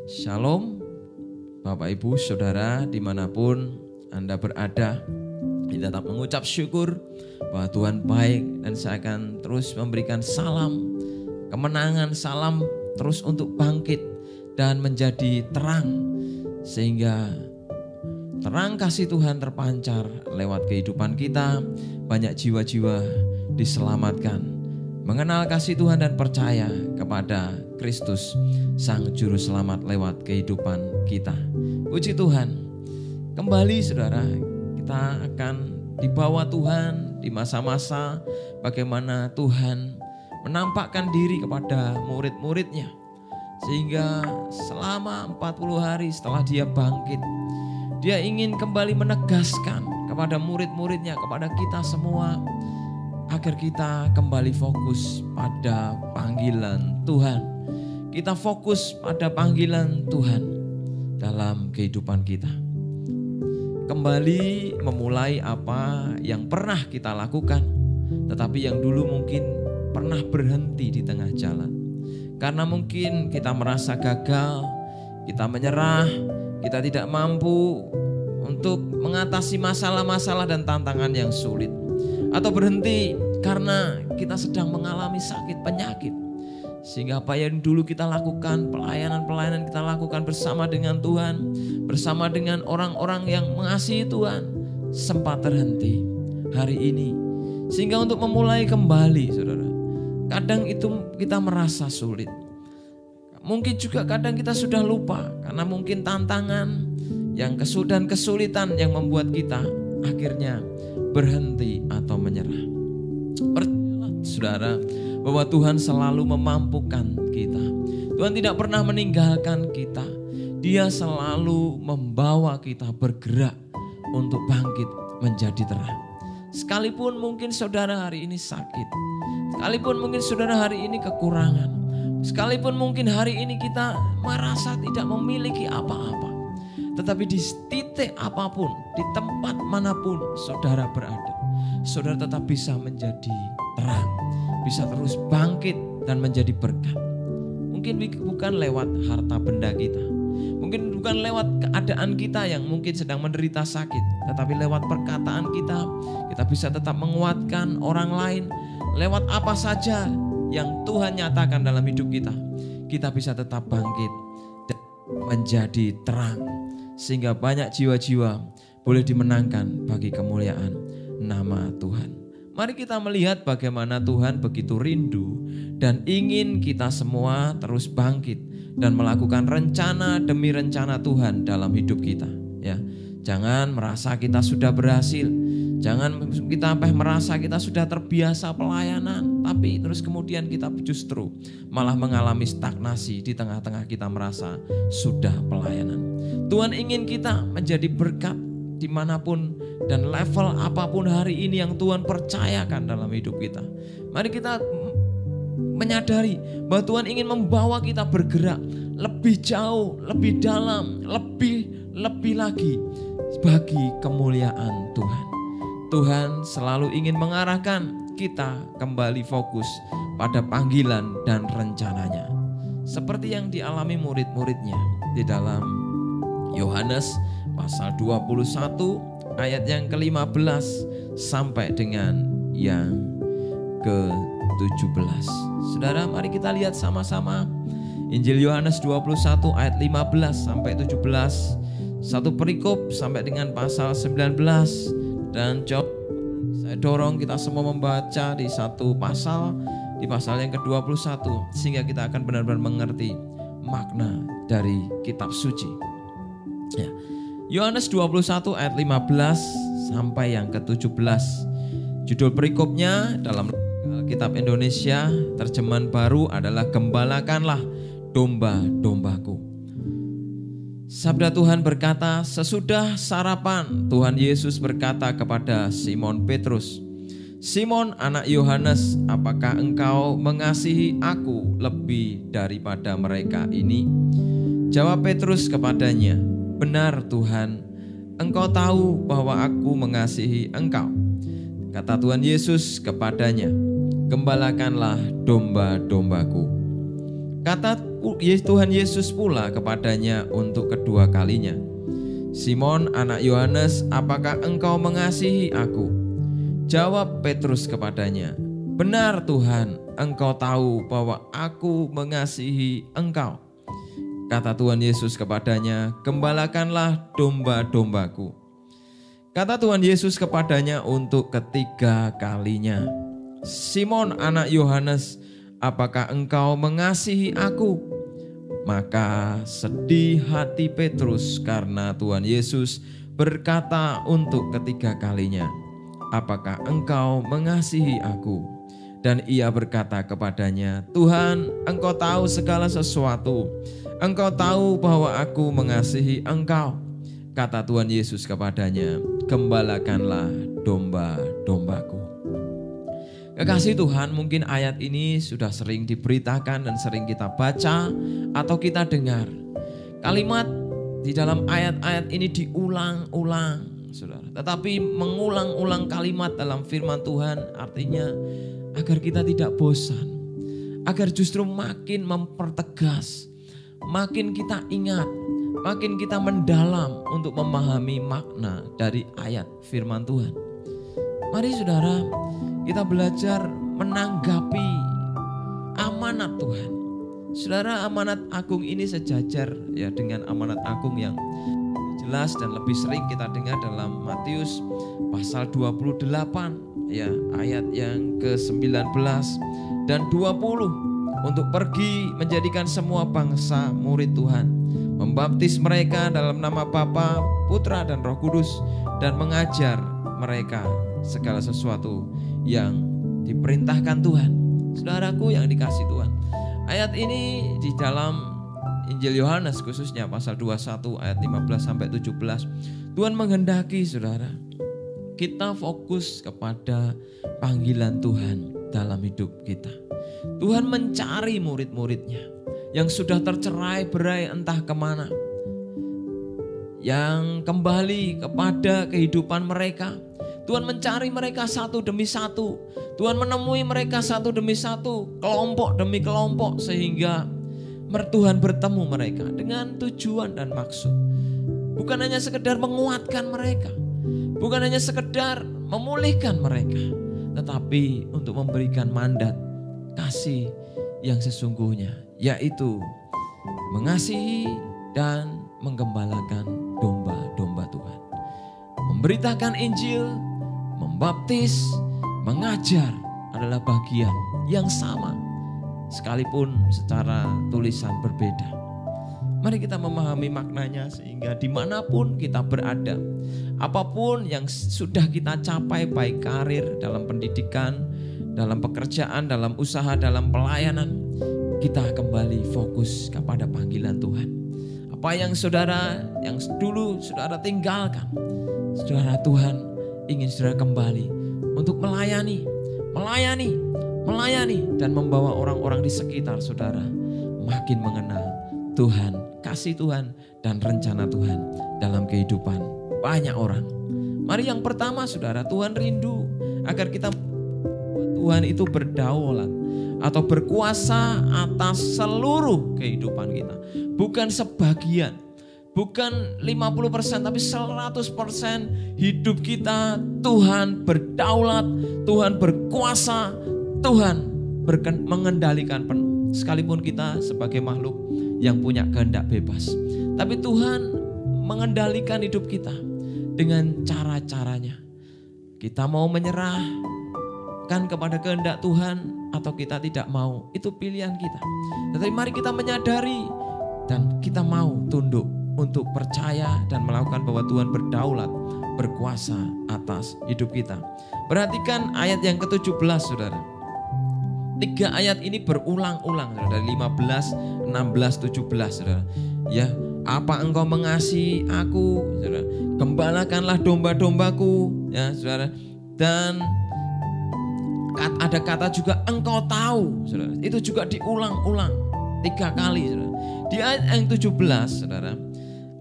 Shalom Bapak Ibu Saudara dimanapun Anda berada. Kita tetap mengucap syukur bahwa Tuhan baik, dan saya akan terus memberikan salam kemenangan, salam terus untuk bangkit dan menjadi terang, sehingga terang kasih Tuhan terpancar lewat kehidupan kita. Banyak jiwa-jiwa diselamatkan, mengenal kasih Tuhan dan percaya kepada Kristus Sang Juru Selamat lewat kehidupan kita. Puji Tuhan. Kembali saudara, kita akan dibawa Tuhan di masa-masa bagaimana Tuhan menampakkan diri kepada murid-muridnya, sehingga selama 40 hari setelah dia bangkit, dia ingin kembali menegaskan kepada murid-muridnya, kepada kita semua, agar kita kembali fokus pada panggilan Tuhan. Kita fokus pada panggilan Tuhan dalam kehidupan kita. Kembali memulai apa yang pernah kita lakukan, tetapi yang dulu mungkin pernah berhenti di tengah jalan. Karena mungkin kita merasa gagal, kita menyerah, kita tidak mampu untuk mengatasi masalah-masalah dan tantangan yang sulit. Atau berhenti karena kita sedang mengalami sakit penyakit. Sehingga apa yang dulu kita lakukan, pelayanan-pelayanan kita lakukan bersama dengan Tuhan, bersama dengan orang-orang yang mengasihi Tuhan, sempat terhenti hari ini. Sehingga untuk memulai kembali saudara, kadang itu kita merasa sulit. Mungkin juga kadang kita sudah lupa karena mungkin tantangan yang kesulitan yang membuat kita akhirnya berhenti atau menyerah. Percayalah saudara bahwa Tuhan selalu memampukan kita. Tuhan tidak pernah meninggalkan kita. Dia selalu membawa kita bergerak untuk bangkit menjadi terang. Sekalipun mungkin saudara hari ini sakit, sekalipun mungkin saudara hari ini kekurangan, sekalipun mungkin hari ini kita merasa tidak memiliki apa-apa, tetapi di titik apapun, di tempat manapun saudara berada, saudara tetap bisa menjadi terang, bisa terus bangkit dan menjadi berkat. Mungkin bukan lewat harta benda kita, mungkin bukan lewat keadaan kita yang mungkin sedang menderita sakit, tetapi lewat perkataan kita, kita bisa tetap menguatkan orang lain. Lewat apa saja yang Tuhan nyatakan dalam hidup kita, kita bisa tetap bangkit dan menjadi terang, sehingga banyak jiwa-jiwa boleh dimenangkan bagi kemuliaan nama Tuhan. Mari kita melihat bagaimana Tuhan begitu rindu dan ingin kita semua terus bangkit dan melakukan rencana demi rencana Tuhan dalam hidup kita. Ya, jangan merasa kita sudah berhasil, jangan kita merasa kita sudah terbiasa pelayanan, tapi terus kemudian kita justru malah mengalami stagnasi di tengah-tengah kita merasa sudah pelayanan. Tuhan ingin kita menjadi berkat dimanapun dan level apapun hari ini yang Tuhan percayakan dalam hidup kita. Mari kita menyadari bahwa Tuhan ingin membawa kita bergerak lebih jauh, lebih dalam, lebih lagi bagi kemuliaan Tuhan. Tuhan selalu ingin mengarahkan kita kembali fokus pada panggilan dan rencananya, seperti yang dialami murid-muridnya di dalam Yohanes pasal 21 ayat yang ke-15 sampai dengan yang ke-17. Saudara, mari kita lihat sama-sama Injil Yohanes 21 ayat 15 sampai 17. Satu perikop sampai dengan pasal 19, dan saya dorong kita semua membaca di satu pasal, di pasal yang ke-21, sehingga kita akan benar-benar mengerti makna dari kitab suci. Ya. Yohanes 21 ayat 15 sampai yang ke-17. Judul perikopnya dalam Alkitab Indonesia terjemahan baru adalah Gembalakanlah domba-dombaku. Sabda Tuhan berkata, sesudah sarapan Tuhan Yesus berkata kepada Simon Petrus, Simon anak Yohanes, apakah engkau mengasihi aku lebih daripada mereka ini? Jawab Petrus kepadanya, benar Tuhan, engkau tahu bahwa aku mengasihi engkau. Kata Tuhan Yesus kepadanya, gembalakanlah domba-dombaku. Kata Tuhan Yesus pula kepadanya untuk kedua kalinya, "Simon anak Yohanes, apakah engkau mengasihi aku?" Jawab Petrus kepadanya, "Benar Tuhan, engkau tahu bahwa aku mengasihi engkau." Kata Tuhan Yesus kepadanya, "Gembalakanlah domba-dombaku." Kata Tuhan Yesus kepadanya untuk ketiga kalinya, "Simon anak Yohanes, apakah engkau mengasihi aku?" Maka sedih hati Petrus karena Tuhan Yesus berkata untuk ketiga kalinya, "Apakah engkau mengasihi aku?" Dan ia berkata kepadanya, "Tuhan, engkau tahu segala sesuatu. Engkau tahu bahwa aku mengasihi engkau." Kata Tuhan Yesus kepadanya, "Gembalakanlah domba-dombaku." Kekasih Tuhan, mungkin ayat ini sudah sering diberitakan dan sering kita baca atau kita dengar. Kalimat di dalam ayat-ayat ini diulang-ulang, saudara. Tetapi mengulang-ulang kalimat dalam firman Tuhan artinya agar kita tidak bosan, agar justru makin mempertegas, makin kita ingat, makin kita mendalam untuk memahami makna dari ayat firman Tuhan. Mari saudara, kita belajar menanggapi amanat Tuhan. Saudara, amanat agung ini sejajar ya dengan amanat agung yang jelas dan lebih sering kita dengar dalam Matius pasal 28 ya, ayat yang ke-19 dan 20, untuk pergi menjadikan semua bangsa murid Tuhan, membaptis mereka dalam nama Bapa, Putra dan Roh Kudus, dan mengajar mereka segala sesuatu yang diperintahkan Tuhan. Saudaraku yang dikasihi Tuhan, ayat ini di dalam Injil Yohanes khususnya pasal 21 ayat 15 sampai 17, Tuhan menghendaki saudara kita fokus kepada panggilan Tuhan dalam hidup kita. Tuhan mencari murid-muridnya yang sudah tercerai-berai entah kemana, yang kembali kepada kehidupan mereka. Tuhan mencari mereka satu demi satu. Tuhan menemui mereka satu demi satu, kelompok demi kelompok, sehingga Tuhan bertemu mereka dengan tujuan dan maksud. Bukan hanya sekedar menguatkan mereka, bukan hanya sekedar memulihkan mereka, tetapi untuk memberikan mandat kasih yang sesungguhnya, yaitu mengasihi dan menggembalakan domba-domba Tuhan. Memberitakan Injil, membaptis, mengajar adalah bagian yang sama, sekalipun secara tulisan berbeda. Mari kita memahami maknanya sehingga dimanapun kita berada, apapun yang sudah kita capai, baik karir, dalam pendidikan, dalam pekerjaan, dalam usaha, dalam pelayanan, kita kembali fokus kepada panggilan Tuhan. Apa yang dulu saudara tinggalkan, saudara, Tuhan ingin saudara kembali untuk melayani dan membawa orang-orang di sekitar saudara makin mengenal Tuhan, kasih Tuhan dan rencana Tuhan dalam kehidupan banyak orang. Mari yang pertama saudara, Tuhan rindu agar kita Tuhan itu berdaulat atau berkuasa atas seluruh kehidupan kita. Bukan sebagian, bukan 50%, tapi 100% hidup kita Tuhan berdaulat, Tuhan berkuasa, Tuhan mengendalikan penuh. Sekalipun kita sebagai makhluk yang punya kehendak bebas, tapi Tuhan mengendalikan hidup kita dengan cara-caranya. Kita mau menyerahkan kepada kehendak Tuhan atau kita tidak mau, itu pilihan kita. Tetapi mari kita menyadari dan kita mau tunduk untuk percaya dan melakukan bahwa Tuhan berdaulat, berkuasa atas hidup kita. Perhatikan ayat yang ke-17 saudara. 3 ayat ini berulang-ulang saudara, dari 15, 16, 17 saudara. Ya, apa engkau mengasihi aku, saudara? Gembalakanlah domba-dombaku, ya saudara. Dan ada kata juga engkau tahu, saudara. Itu juga diulang-ulang 3 kali, saudara. Di ayat yang 17, saudara,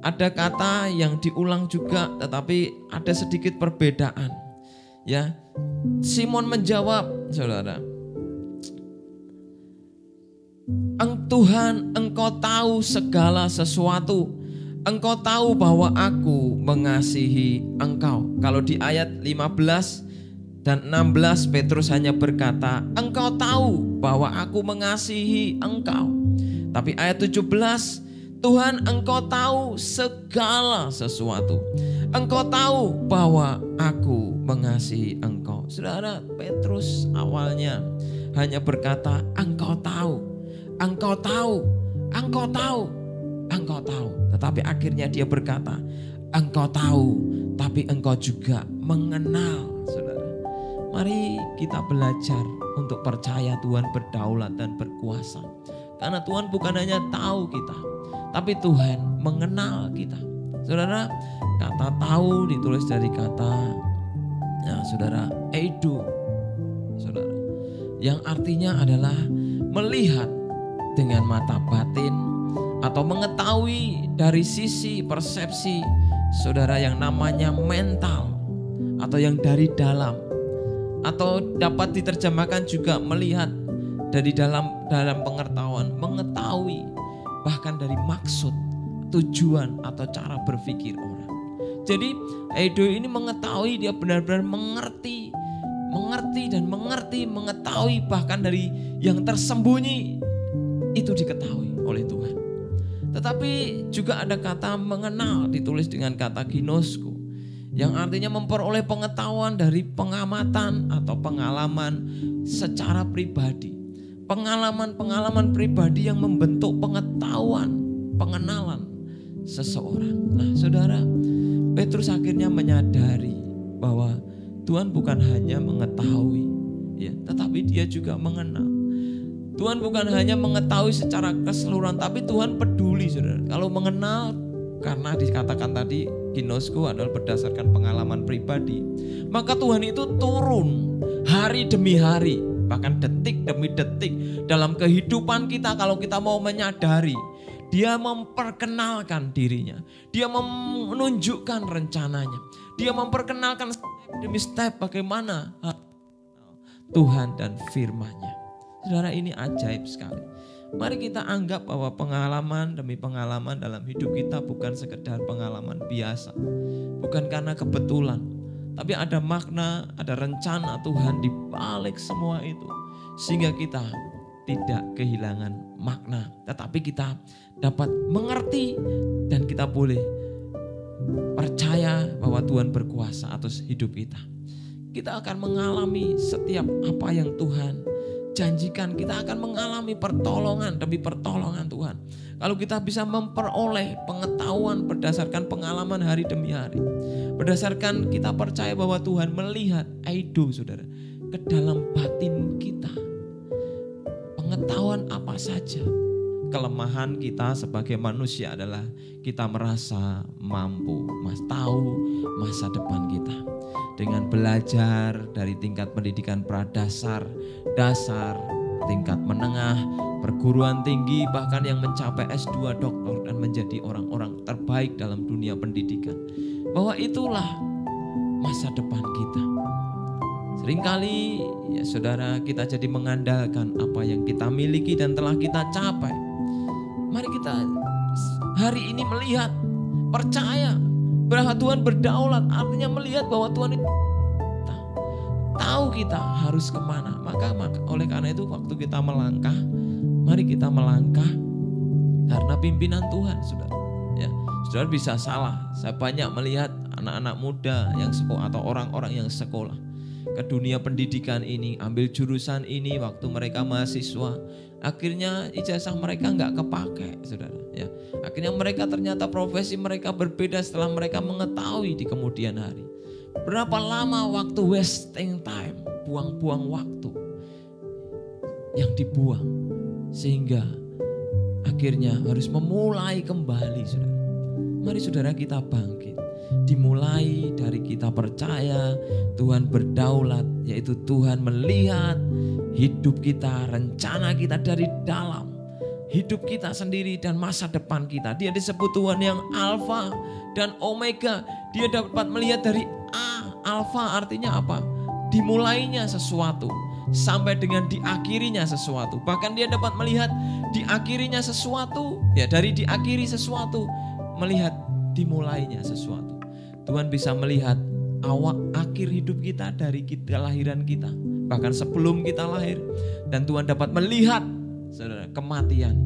ada kata yang diulang juga, tetapi ada sedikit perbedaan. Ya, Simon menjawab, saudara, Tuhan, Engkau tahu segala sesuatu. Engkau tahu bahwa aku mengasihi Engkau. Kalau di ayat 15 dan 16 Petrus hanya berkata, Engkau tahu bahwa aku mengasihi Engkau. Tapi ayat 17, Tuhan, Engkau tahu segala sesuatu. Engkau tahu bahwa aku mengasihi Engkau. Saudara, Petrus awalnya hanya berkata, Engkau tahu, Engkau tahu, Engkau tahu, Engkau tahu. Tetapi akhirnya dia berkata, Engkau tahu, tapi Engkau juga mengenal. Saudara, mari kita belajar untuk percaya Tuhan berdaulat dan berkuasa. Karena Tuhan bukan hanya tahu kita, tapi Tuhan mengenal kita. Saudara, kata tahu ditulis dari kata, ya saudara, eido. Saudara, yang artinya adalah melihat dengan mata batin, atau mengetahui dari sisi persepsi saudara yang namanya mental, atau yang dari dalam, atau dapat diterjemahkan juga melihat dari dalam pengetahuan, mengetahui bahkan dari maksud, tujuan atau cara berpikir orang. Jadi eido ini mengetahui, dia benar-benar mengerti dan mengetahui bahkan dari yang tersembunyi itu diketahui oleh Tuhan. Tetapi juga ada kata mengenal ditulis dengan kata ginosko, yang artinya memperoleh pengetahuan dari pengamatan atau pengalaman secara pribadi. Pengalaman pribadi yang membentuk pengetahuan, pengenalan seseorang. Nah saudara, Petrus akhirnya menyadari bahwa Tuhan bukan hanya mengetahui, ya, tetapi dia juga mengenal. Tuhan bukan hanya mengetahui secara keseluruhan, tapi Tuhan peduli, saudara. Kalau mengenal, karena dikatakan tadi ginosko adalah berdasarkan pengalaman pribadi, maka Tuhan itu turun hari demi hari, bahkan detik demi detik dalam kehidupan kita. Kalau kita mau menyadari, dia memperkenalkan dirinya, dia menunjukkan rencananya, dia memperkenalkan step demi step bagaimana Tuhan dan firman-Nya. Saudara, ini ajaib sekali. Mari kita anggap bahwa pengalaman demi pengalaman dalam hidup kita bukan sekedar pengalaman biasa. Bukan karena kebetulan, tapi ada makna, ada rencana Tuhan di balik semua itu. Sehingga kita tidak kehilangan makna, tetapi kita dapat mengerti dan kita boleh percaya bahwa Tuhan berkuasa atas hidup kita. Kita akan mengalami setiap apa yang Tuhan janjikan. Kita akan mengalami pertolongan demi pertolongan Tuhan. Kalau kita bisa memperoleh pengetahuan berdasarkan pengalaman hari demi hari, berdasarkan kita percaya bahwa Tuhan melihat eido, saudara, ke dalam batin kita. Pengetahuan apa saja. Kelemahan kita sebagai manusia adalah kita merasa mampu, tahu masa depan kita. Dengan belajar dari tingkat pendidikan pradasar, dasar, tingkat menengah, perguruan tinggi, bahkan yang mencapai S2 doktor dan menjadi orang-orang terbaik dalam dunia pendidikan. Bahwa itulah masa depan kita. Seringkali ya saudara, kita jadi mengandalkan apa yang kita miliki dan telah kita capai. Mari kita hari ini melihat, percaya bahwa Tuhan berdaulat, artinya melihat bahwa Tuhan itu tahu kita harus kemana. Maka oleh karena itu waktu kita melangkah, mari kita melangkah karena pimpinan Tuhan, saudara. Ya, saudara bisa salah. Saya banyak melihat anak-anak muda yang sekolah atau orang-orang yang sekolah ke dunia pendidikan ini, ambil jurusan ini waktu mereka mahasiswa. Akhirnya ijazah mereka nggak kepake, saudara. Ya, akhirnya mereka ternyata profesi mereka berbeda setelah mereka mengetahui di kemudian hari. Berapa lama waktu wasting time, buang-buang waktu yang dibuang, sehingga akhirnya harus memulai kembali, saudara. Mari saudara kita bangkit. Dimulai dari kita percaya Tuhan berdaulat, yaitu Tuhan melihat hidup kita, rencana kita dari dalam hidup kita sendiri dan masa depan kita. Dia disebut Tuhan yang Alfa dan Omega. Dia dapat melihat dari A. Alfa artinya apa? Dimulainya sesuatu. sampai dengan diakhirinya sesuatu. Bahkan dia dapat melihat diakhirinya sesuatu, ya dari diakhiri sesuatu, melihat dimulainya sesuatu. Tuhan bisa melihat akhir hidup kita dari kelahiran kita, bahkan sebelum kita lahir. Dan Tuhan dapat melihat, saudara, kematian,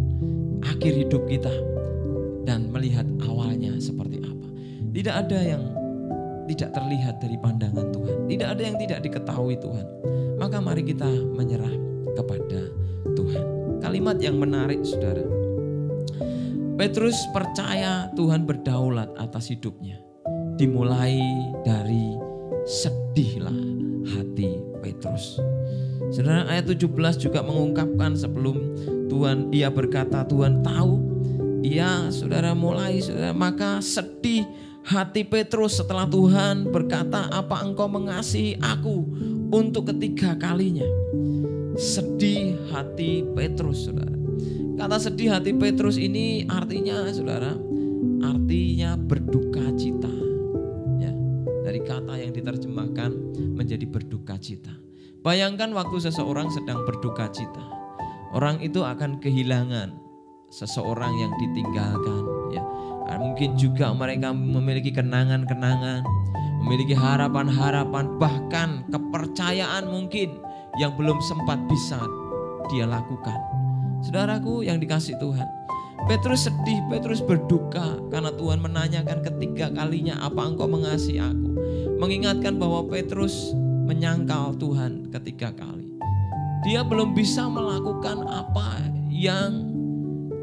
akhir hidup kita, dan melihat awalnya seperti apa. Tidak ada yang tidak terlihat dari pandangan Tuhan. Tidak ada yang tidak diketahui Tuhan. Maka mari kita menyerah kepada Tuhan. Kalimat yang menarik, saudara. Petrus percaya Tuhan berdaulat atas hidupnya. Dimulai dari sedihlah hati Petrus. Saudara, ayat 17 juga mengungkapkan sebelum Tuhan, ia berkata Tuhan tahu. Ia, saudara, mulai, saudara, maka sedih hati Petrus setelah Tuhan berkata, apa engkau mengasihi aku untuk ketiga kalinya. Sedih hati Petrus, saudara. Kata sedih hati Petrus ini artinya, saudara, artinya berduka cita. Ya, dari kata yang diterjemahkan menjadi berduka cita. Bayangkan waktu seseorang sedang berduka cita. Orang itu akan kehilangan seseorang yang ditinggalkan, ya. Mungkin juga mereka memiliki kenangan-kenangan, memiliki harapan-harapan, bahkan kepercayaan mungkin yang belum sempat bisa dia lakukan. Saudaraku yang dikasihi Tuhan, Petrus sedih, Petrus berduka karena Tuhan menanyakan ketiga kalinya, apa engkau mengasihi aku? Mengingatkan bahwa Petrus menyangkal Tuhan ketiga kali. Dia belum bisa melakukan apa yang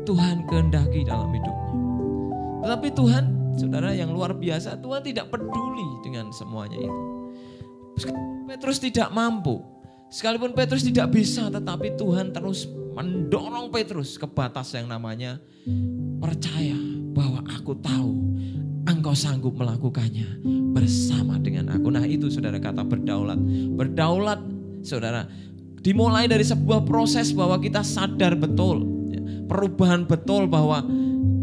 Tuhan kehendaki dalam hidupnya. Tetapi Tuhan, saudara, yang luar biasa, Tuhan tidak peduli dengan semuanya itu. Petrus tidak mampu, sekalipun Petrus tidak bisa, tetapi Tuhan terus mendorong Petrus ke batas yang namanya percaya bahwa aku tahu engkau sanggup melakukannya bersama dengan aku. Nah itu, saudara, kata berdaulat. Berdaulat, saudara, dimulai dari sebuah proses bahwa kita sadar betul, perubahan betul, bahwa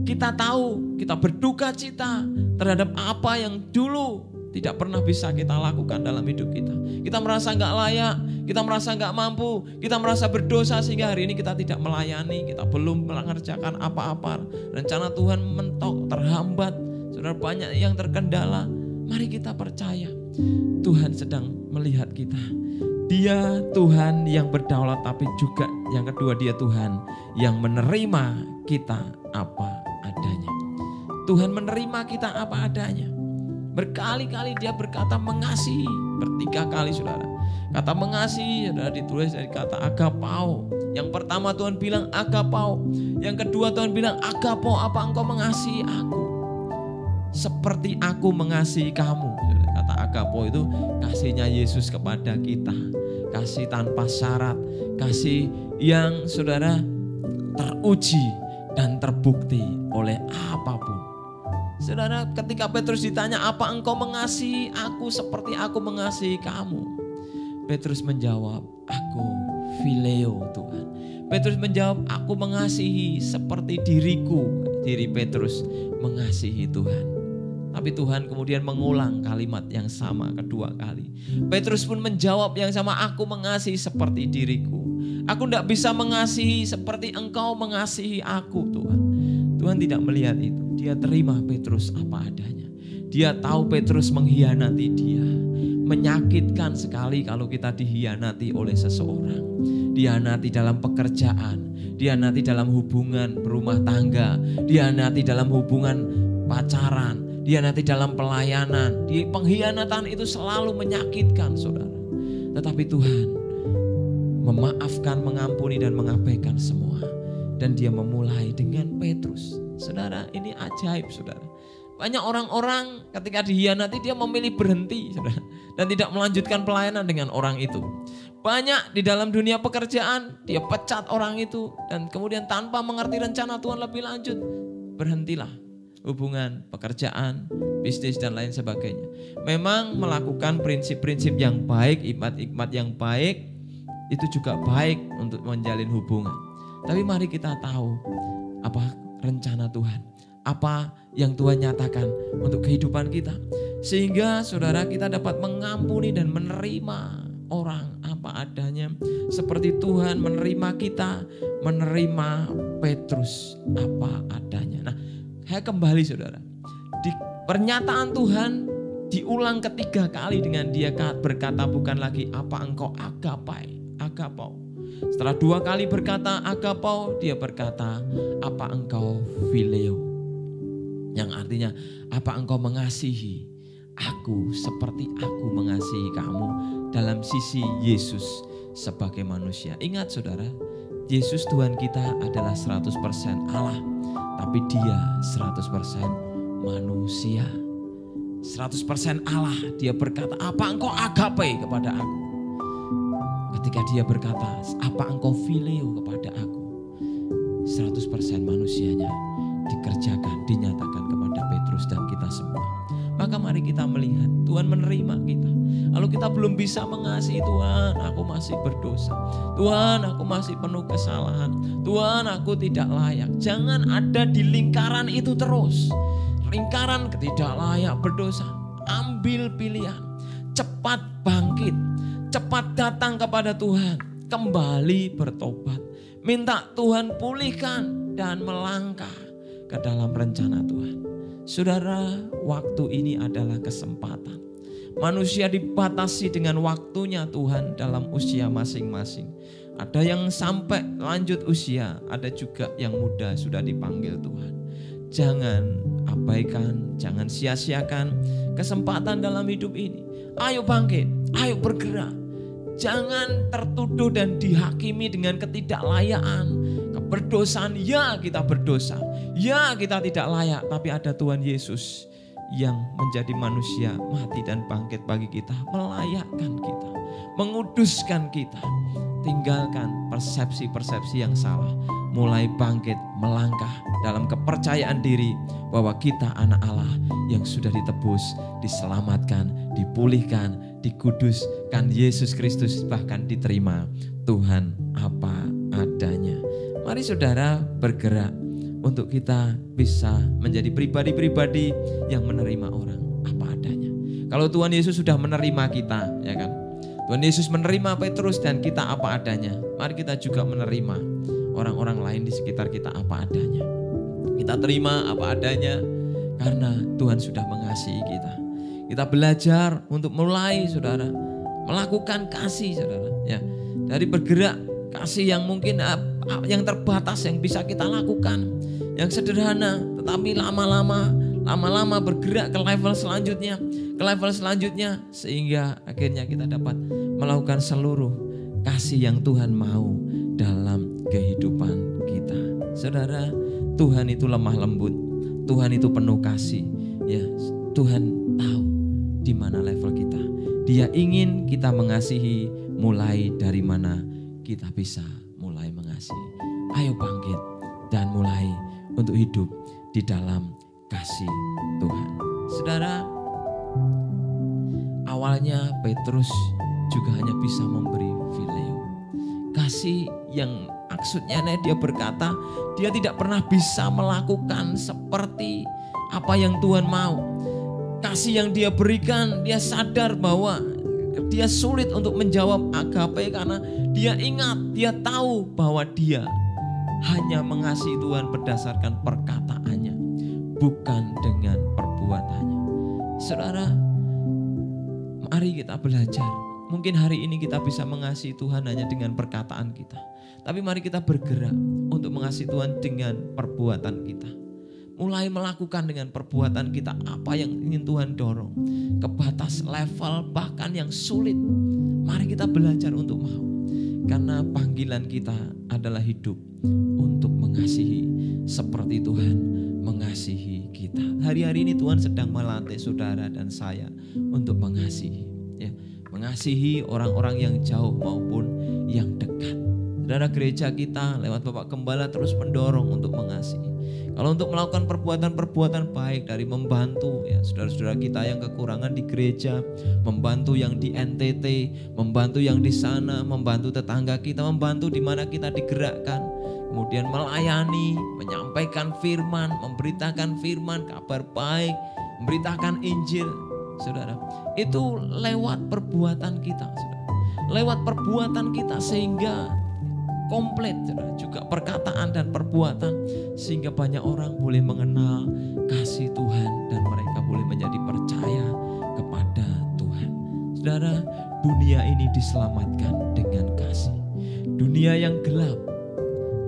kita tahu, kita berduka cita terhadap apa yang dulu tidak pernah bisa kita lakukan dalam hidup kita. Kita merasa gak layak, kita merasa gak mampu, kita merasa berdosa sehingga hari ini kita tidak melayani, kita belum mengerjakan apa-apa. Rencana Tuhan mentok, terhambat, saudara, banyak yang terkendala. Mari kita percaya Tuhan sedang melihat kita. Dia Tuhan yang berdaulat, tapi juga yang kedua, dia Tuhan yang menerima kita apa adanya. Tuhan menerima kita apa adanya. Berkali-kali dia berkata mengasihi, bertiga kali, saudara. Kata mengasihi, saudara, ditulis dari kata agapao. Yang pertama Tuhan bilang agapao. Yang kedua Tuhan bilang agapo, apa engkau mengasihi aku seperti aku mengasihi kamu. Kata agapo itu kasihnya Yesus kepada kita. Kasih tanpa syarat, kasih yang, saudara, teruji dan terbukti oleh apapun. Saudara, ketika Petrus ditanya, apa engkau mengasihi aku seperti aku mengasihi kamu? Petrus menjawab, aku phileo Tuhan. Petrus menjawab, aku mengasihi seperti diriku. Diri Petrus mengasihi Tuhan. Tapi Tuhan kemudian mengulang kalimat yang sama kedua kali. Petrus pun menjawab yang sama, aku mengasihi seperti diriku. Aku tidak bisa mengasihi seperti engkau mengasihi aku, Tuhan. Tuhan tidak melihat itu. Dia terima Petrus apa adanya. Dia tahu Petrus mengkhianati dia. Menyakitkan sekali kalau kita dihianati oleh seseorang. Dihianati dalam pekerjaan. Dihianati dalam hubungan berumah tangga. Dihianati dalam hubungan pacaran. Dihianati dalam pelayanan. Di pengkhianatan itu selalu menyakitkan, saudara. Tetapi Tuhan memaafkan, mengampuni, dan mengabaikan semua. Dan dia memulai dengan Petrus. Saudara, ini ajaib, saudara. Banyak orang-orang ketika dihianati dia memilih berhenti, saudara, dan tidak melanjutkan pelayanan dengan orang itu. Banyak di dalam dunia pekerjaan dia pecat orang itu dan kemudian tanpa mengerti rencana Tuhan lebih lanjut, berhentilah hubungan, pekerjaan, bisnis, dan lain sebagainya. Memang melakukan prinsip-prinsip yang baik, hikmat-hikmat yang baik, itu juga baik untuk menjalin hubungan. Tapi mari kita tahu apa rencana Tuhan, apa yang Tuhan nyatakan untuk kehidupan kita. Sehingga saudara, kita dapat mengampuni dan menerima orang apa adanya. Seperti Tuhan menerima kita, menerima Petrus apa adanya. Nah, saya kembali saudara. Di pernyataan Tuhan diulang ketiga kali dengan dia berkata bukan lagi apa engkau agapau. Setelah 2 kali berkata agapau, dia berkata apa engkau phileo. Yang artinya apa engkau mengasihi aku seperti aku mengasihi kamu dalam sisi Yesus sebagai manusia. Ingat saudara, Yesus Tuhan kita adalah 100% Allah, tapi dia 100% manusia. 100% Allah, dia berkata apa engkau agape kepada aku. Ketika dia berkata apa engkau phileo kepada aku, 100% manusianya dikerjakan, dinyatakan kepada Petrus dan kita semua. Maka mari kita melihat Tuhan menerima kita. Lalu kita belum bisa mengasihi, Tuhan aku masih berdosa, Tuhan aku masih penuh kesalahan, Tuhan aku tidak layak. Jangan ada di lingkaran itu terus. Lingkaran ketidak layak, berdosa. Ambil pilihan, cepat bangkit, cepat datang kepada Tuhan, kembali bertobat, minta Tuhan pulihkan dan melangkah ke dalam rencana Tuhan. Saudara, waktu ini adalah kesempatan. Manusia dibatasi dengan waktunya Tuhan dalam usia masing-masing. Ada yang sampai lanjut usia, ada juga yang muda sudah dipanggil Tuhan. Jangan abaikan, jangan sia-siakan kesempatan dalam hidup ini. Ayo bangkit, ayo bergerak. Jangan tertuduh dan dihakimi dengan ketidaklayaan, keberdosaan. Ya kita berdosa, ya kita tidak layak, tapi ada Tuhan Yesus yang menjadi manusia, mati dan bangkit bagi kita, melayakkan kita, menguduskan kita. Tinggalkan persepsi-persepsi yang salah, mulai bangkit melangkah dalam kepercayaan diri bahwa kita anak Allah yang sudah ditebus, diselamatkan, dipulihkan, dikuduskan Yesus Kristus, bahkan diterima Tuhan apa adanya. Mari saudara bergerak untuk kita bisa menjadi pribadi-pribadi yang menerima orang apa adanya. Kalau Tuhan Yesus sudah menerima kita, ya kan? Tuhan Yesus menerima Petrus dan kita apa adanya. Mari kita juga menerima orang-orang lain di sekitar kita apa adanya. Kita terima apa adanya karena Tuhan sudah mengasihi kita. Kita belajar untuk mulai saudara melakukan kasih saudara, ya. Dari bergerak kasih yang mungkin yang terbatas yang bisa kita lakukan, yang sederhana, tetapi lama-lama bergerak ke level selanjutnya, sehingga akhirnya kita dapat melakukan seluruh kasih yang Tuhan mau dalam kehidupan kita. Saudara, Tuhan itu lemah lembut, Tuhan itu penuh kasih, ya. Tuhan tahu di mana level kita. Dia ingin kita mengasihi mulai dari mana kita bisa mulai mengasihi. Ayo bangkit dan mulai untuk hidup di dalam kasih Tuhan. Saudara, awalnya Petrus juga hanya bisa memberi phileo. Kasih yang maksudnya dia berkata dia tidak pernah bisa melakukan seperti apa yang Tuhan mau. Kasih yang dia berikan, dia sadar bahwa dia sulit untuk menjawab agape karena dia ingat, dia tahu bahwa dia hanya mengasihi Tuhan berdasarkan perkataannya, bukan dengan perbuatannya. Saudara, mari kita belajar. Mungkin hari ini kita bisa mengasihi Tuhan hanya dengan perkataan kita. Tapi mari kita bergerak untuk mengasihi Tuhan dengan perbuatan kita. Mulai melakukan dengan perbuatan kita apa yang ingin Tuhan dorong. Ke batas level bahkan yang sulit. Mari kita belajar untuk mau. Karena panggilan kita adalah hidup untuk mengasihi seperti Tuhan mengasihi kita. Hari-hari ini Tuhan sedang melatih saudara dan saya untuk mengasihi. Ya, mengasihi orang-orang yang jauh maupun yang dekat. Saudara, gereja kita lewat Bapak Gembala terus mendorong untuk mengasihi. Kalau untuk melakukan perbuatan-perbuatan baik dari membantu ya saudara-saudara kita yang kekurangan di gereja, membantu yang di NTT, membantu yang di sana, membantu tetangga kita, membantu di mana kita digerakkan. Kemudian melayani, menyampaikan firman, memberitakan firman, kabar baik, memberitakan Injil. Saudara, itu lewat perbuatan kita, saudara. lewat perbuatan kita sehingga komplit, juga perkataan dan perbuatan, sehingga banyak orang boleh mengenal kasih Tuhan dan mereka boleh menjadi percaya kepada Tuhan. Saudara, dunia ini diselamatkan dengan kasih. Dunia yang gelap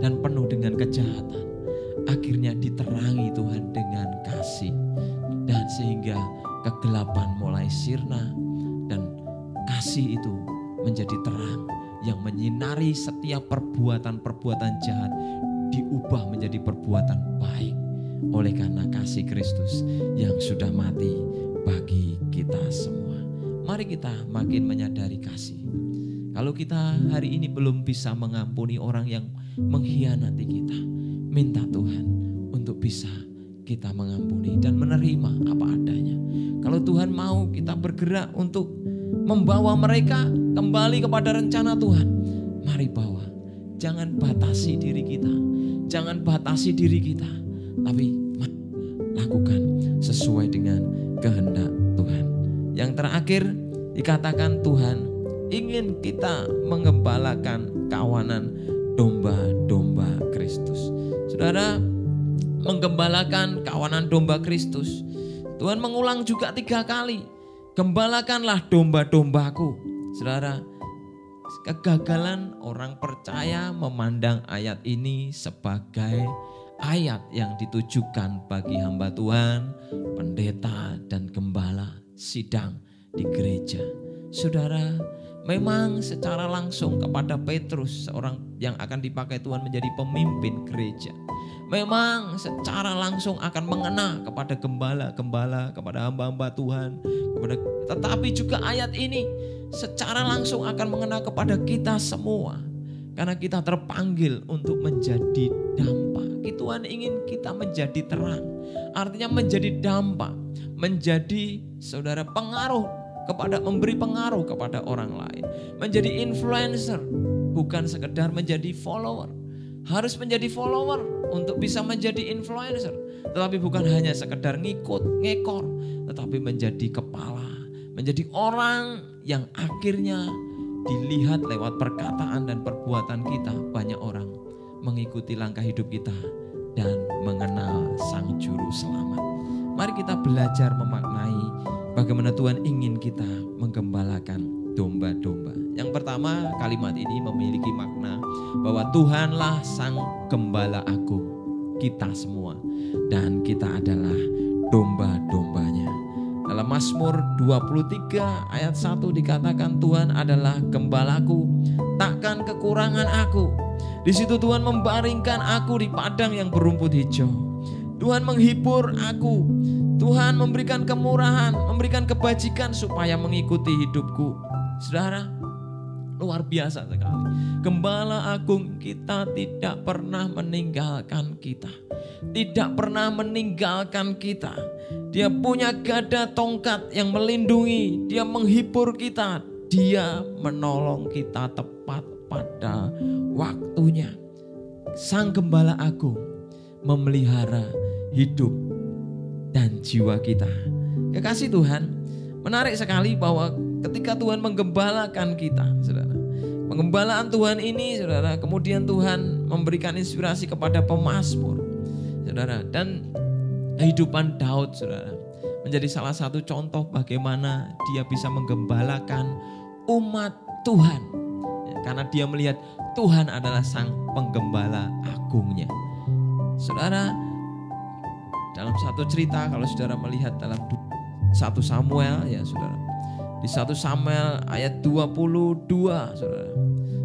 dan penuh dengan kejahatan akhirnya diterangi Tuhan dengan kasih, dan sehingga kegelapan mulai sirna dan kasih itu menjadi terang yang menyinari setiap perbuatan-perbuatan jahat diubah menjadi perbuatan baik oleh karena kasih Kristus yang sudah mati bagi kita semua. Mari kita makin menyadari kasih. Kalau kita hari ini belum bisa mengampuni orang yang mengkhianati kita, minta Tuhan untuk bisa kita mengampuni dan menerima apa adanya. Kalau Tuhan mau kita bergerak untuk membawa mereka kembali kepada rencana Tuhan, mari bawa. Jangan batasi diri kita, jangan batasi diri kita, tapi lakukan sesuai dengan kehendak Tuhan. Yang terakhir dikatakan Tuhan ingin kita menggembalakan kawanan domba-domba Kristus. Saudara, menggembalakan kawanan domba Kristus, Tuhan mengulang juga 3 kali. Gembalakanlah domba-dombaku. Saudara, kegagalan orang percaya memandang ayat ini sebagai ayat yang ditujukan bagi hamba Tuhan, pendeta dan gembala sidang di gereja. Saudara, memang secara langsung kepada Petrus, seorang yang akan dipakai Tuhan menjadi pemimpin gereja, memang secara langsung akan mengena kepada gembala-gembala, kepada hamba-hamba Tuhan, tetapi juga ayat ini secara langsung akan mengena kepada kita semua, karena kita terpanggil untuk menjadi dampak. Tuhan ingin kita menjadi terang, artinya menjadi dampak, menjadi saudara pengaruh kepada, memberi pengaruh kepada orang lain, menjadi influencer, bukan sekedar menjadi follower. Harus menjadi follower untuk bisa menjadi influencer, tetapi bukan hanya sekedar ngikut, ngekor, tetapi menjadi kepala, menjadi orang yang akhirnya dilihat lewat perkataan dan perbuatan kita. Banyak orang mengikuti langkah hidup kita dan mengenal Sang Juru Selamat. Mari kita belajar memaknai bagaimana Tuhan ingin kita menggembalakan domba-domba. Yang pertama, kalimat ini memiliki makna bahwa Tuhanlah Sang Gembala Agung kita semua, dan kita adalah domba-dombanya. Dalam Mazmur 23 ayat 1 dikatakan Tuhan adalah gembalaku, takkan kekurangan aku. Di situ Tuhan membaringkan aku di padang yang berumput hijau. Tuhan menghibur aku. Tuhan memberikan kemurahan, memberikan kebajikan supaya mengikuti hidupku. Saudara, luar biasa sekali. Gembala Agung kita tidak pernah meninggalkan kita. Tidak pernah meninggalkan kita. Dia punya gada tongkat yang melindungi. Dia menghibur kita. Dia menolong kita tepat pada waktunya. Sang Gembala Agung memelihara hidup dan jiwa kita. Kekasih Tuhan, menarik sekali bahwa ketika Tuhan menggembalakan kita, saudara, pengembalaan Tuhan ini, saudara, kemudian Tuhan memberikan inspirasi kepada pemazmur, saudara, dan kehidupan Daud, saudara, menjadi salah satu contoh bagaimana dia bisa menggembalakan umat Tuhan, karena dia melihat Tuhan adalah Sang Penggembala Agungnya. Saudara, dalam satu cerita, kalau saudara melihat dalam 1 Samuel, ya saudara, di 1 Samuel ayat 22, saudara,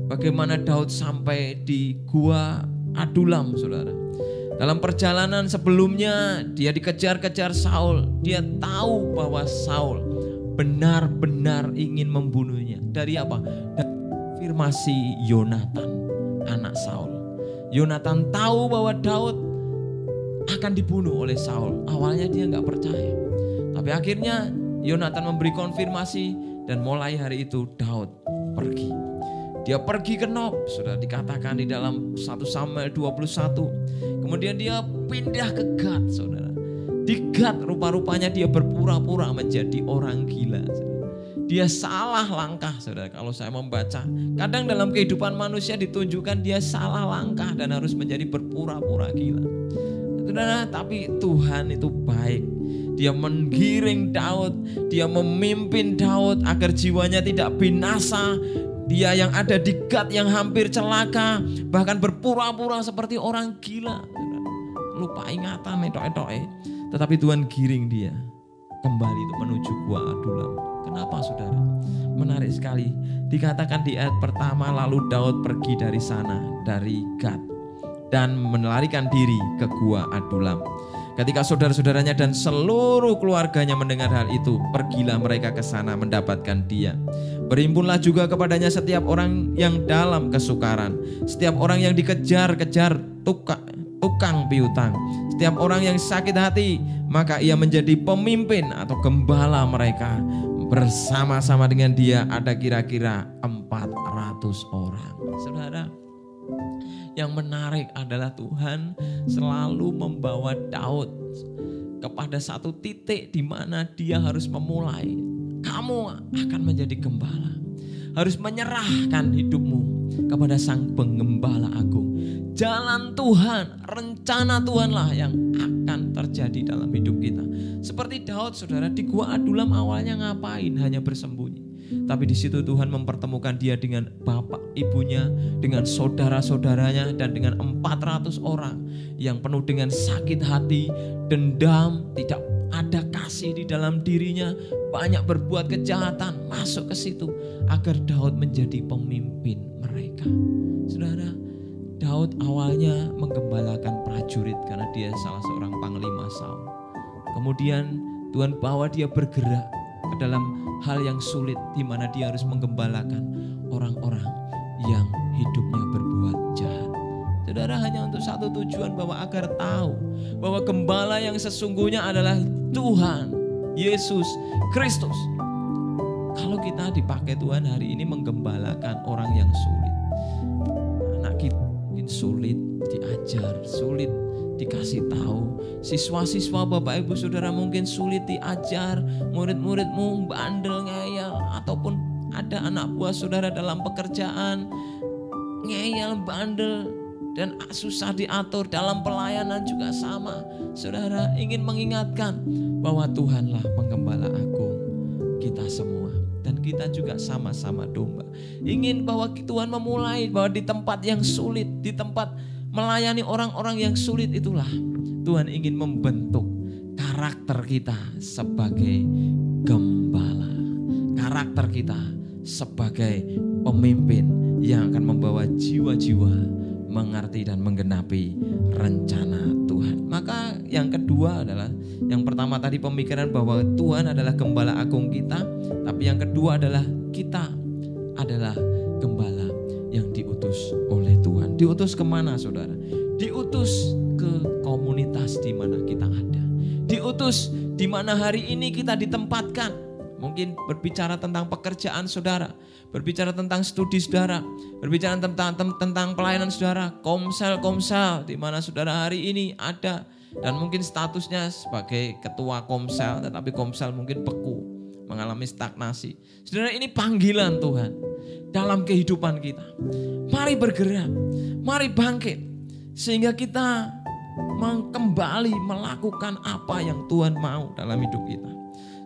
bagaimana Daud sampai di Gua Adulam, saudara. Dalam perjalanan sebelumnya dia dikejar-kejar Saul. Dia tahu bahwa Saul benar-benar ingin membunuhnya. Dari apa? Dari afirmasi Yonatan, anak Saul. Yonatan tahu bahwa Daud akan dibunuh oleh Saul. Awalnya dia gak percaya, tapi akhirnya Yonatan memberi konfirmasi, dan mulai hari itu Daud pergi. Dia pergi ke Nob, sudah dikatakan di dalam 1 Samuel 21. Kemudian dia pindah ke Gad, saudara. Di Gad rupa-rupanya dia berpura-pura menjadi orang gila. Saudara. Dia salah langkah, saudara. Kalau saya membaca, kadang dalam kehidupan manusia ditunjukkan dia salah langkah dan harus menjadi berpura-pura gila. Saudara, tapi Tuhan itu baik. Dia menggiring Daud, dia memimpin Daud agar jiwanya tidak binasa. Dia yang ada di Gat yang hampir celaka, bahkan berpura-pura seperti orang gila. Lupa ingatan, etok-etoke. Tetapi Tuhan giring dia kembali itu menuju Gua Adulam. Kenapa, saudara? Menarik sekali. Dikatakan di ayat pertama, lalu Daud pergi dari sana, dari Gat, dan melarikan diri ke Gua Adulam. Ketika saudara-saudaranya dan seluruh keluarganya mendengar hal itu, pergilah mereka ke sana mendapatkan dia. Berhimpunlah juga kepadanya setiap orang yang dalam kesukaran, setiap orang yang dikejar-kejar tukang piutang, setiap orang yang sakit hati, maka ia menjadi pemimpin atau gembala mereka. Bersama-sama dengan dia ada kira-kira 400 orang. Saudara, yang menarik adalah Tuhan selalu membawa Daud kepada satu titik di mana dia harus memulai. Kamu akan menjadi gembala. Harus menyerahkan hidupmu kepada Sang Penggembala Agung. Jalan Tuhan, rencana Tuhanlah yang akan terjadi dalam hidup kita. Seperti Daud, saudara, di Gua Adulam awalnya ngapain? Hanya bersembunyi. Tapi di situ Tuhan mempertemukan dia dengan bapak ibunya, dengan saudara-saudaranya, dan dengan 400 orang yang penuh dengan sakit hati, dendam, tidak ada kasih di dalam dirinya, banyak berbuat kejahatan, masuk ke situ agar Daud menjadi pemimpin mereka. Saudara, Daud awalnya menggembalakan prajurit karena dia salah seorang panglima Saul. Kemudian Tuhan bawa dia bergerak ke dalam hal yang sulit di mana dia harus menggembalakan orang-orang yang hidupnya berbuat jahat. Saudara, hanya untuk satu tujuan, bahwa agar tahu bahwa gembala yang sesungguhnya adalah Tuhan Yesus Kristus. Kalau kita dipakai Tuhan hari ini menggembalakan orang yang sulit, anak kita mungkin sulit diajar, sulit dikasih tahu, siswa-siswa Bapak Ibu Saudara mungkin sulit diajar, murid-muridmu bandel ngeyel, ataupun ada anak buah saudara dalam pekerjaan ngeyel, bandel, dan susah diatur. Dalam pelayanan juga sama. Saudara, ingin mengingatkan bahwa Tuhanlah Penggembala Agung kita semua, dan kita juga sama-sama domba. Ingin bahwa Tuhan memulai bahwa di tempat yang sulit, di tempat melayani orang-orang yang sulit, itulah Tuhan ingin membentuk karakter kita sebagai gembala, karakter kita sebagai pemimpin yang akan membawa jiwa-jiwa mengerti dan menggenapi rencana Tuhan. Maka yang kedua adalah, yang pertama tadi pemikiran bahwa Tuhan adalah gembala agung kita, tapi yang kedua adalah kita adalah gembala yang diutus oleh Tuhan. Diutus kemana, saudara? Diutus ke komunitas di mana kita ada. Diutus di mana hari ini kita ditempatkan. Mungkin berbicara tentang pekerjaan saudara, berbicara tentang studi saudara, berbicara tentang pelayanan saudara, komsel di mana saudara hari ini ada, dan mungkin statusnya sebagai ketua komsel, tetapi komsel mungkin beku, mengalami stagnasi. Saudara, ini panggilan Tuhan dalam kehidupan kita. Mari bergerak, mari bangkit, sehingga kita kembali melakukan apa yang Tuhan mau dalam hidup kita.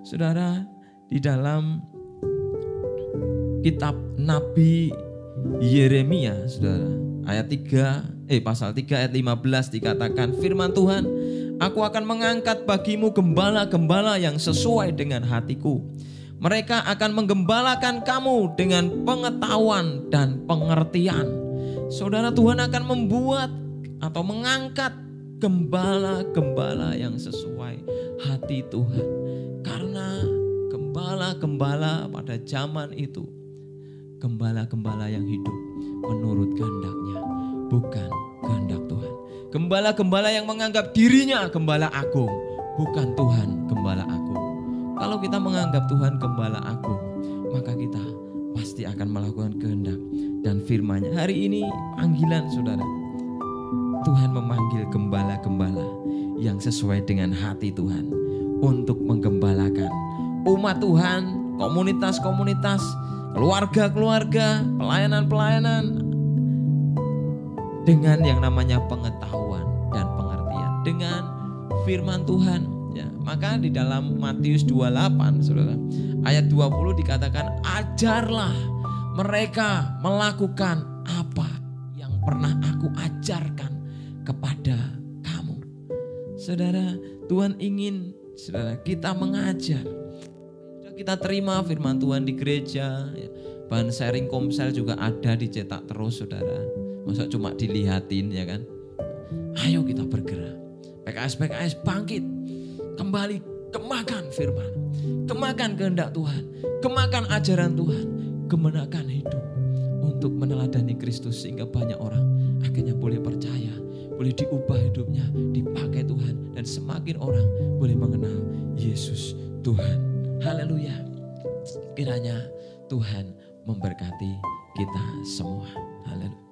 Saudara, di dalam kitab Nabi Yeremia, saudara, pasal 3 ayat 15 dikatakan, firman Tuhan, aku akan mengangkat bagimu gembala-gembala yang sesuai dengan hatiku. Mereka akan menggembalakan kamu dengan pengetahuan dan pengertian. Saudara, Tuhan akan membuat atau mengangkat gembala-gembala yang sesuai hati Tuhan. Karena gembala-gembala pada zaman itu, gembala-gembala yang hidup menurut kehendaknya, bukan kehendak Tuhan. Gembala-gembala yang menganggap dirinya gembala agung, bukan Tuhan gembala agung. Kalau kita menganggap Tuhan gembala agung, maka kita pasti akan melakukan kehendak dan firman-Nya. Hari ini panggilan saudara, Tuhan memanggil gembala-gembala yang sesuai dengan hati Tuhan untuk menggembalakan umat Tuhan komunitas-komunitas, keluarga-keluarga, pelayanan-pelayanan dengan yang namanya pengetahuan dan pengertian dengan firman Tuhan. Ya, maka di dalam Matius 28 Saudara, ayat 20 dikatakan, ajarlah mereka melakukan apa yang pernah aku ajarkan kepada kamu. Saudara, Tuhan ingin saudara kita mengajar. Kita terima firman Tuhan di gereja, ya. Bahan sharing komsel juga ada, dicetak terus saudara. Masa cuma dilihatin ya kan. Ayo kita bergerak. PKS bangkit. Kembali kemakan firman. Kemakan kehendak Tuhan. Kemakan ajaran Tuhan. Kemenakan hidup untuk meneladani Kristus sehingga banyak orang akhirnya boleh percaya, boleh diubah hidupnya, dipakai Tuhan, dan semakin orang boleh mengenal Yesus Tuhan. Haleluya. Kiranya Tuhan memberkati kita semua. Haleluya.